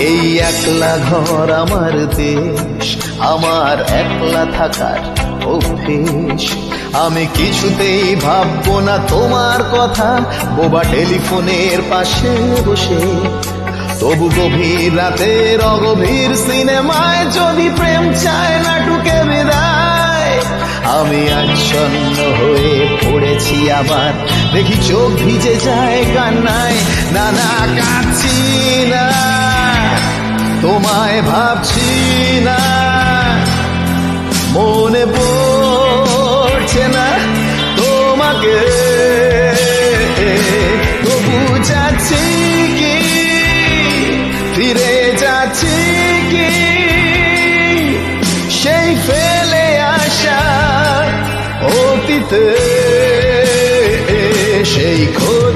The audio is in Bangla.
এই একলা ঘর আমার দেশ, আমার একলা থাকার অভ্যেস। আমি কিছুতেই ভাববো না তোমার কথা, বোবা টেলিফোনের পাশে বসে। তবু গভীর রাতের অগভীর সিনেমায় যদি প্রেম চায় নাটুকে বিদায়, আমি আচ্ছন্ন হয়ে পড়েছি আবার, দেখি চোখ ভিজে যায় কান্নায়। না না, কাঁদছি না, তোমায় ভাবছি না, মনে পড়ছে না তোমাকে। তবু যাচ্ছি কি, ফিরে যাচ্ছি কি সেই ফেলে আসা অতীতে, সেই খোঁজ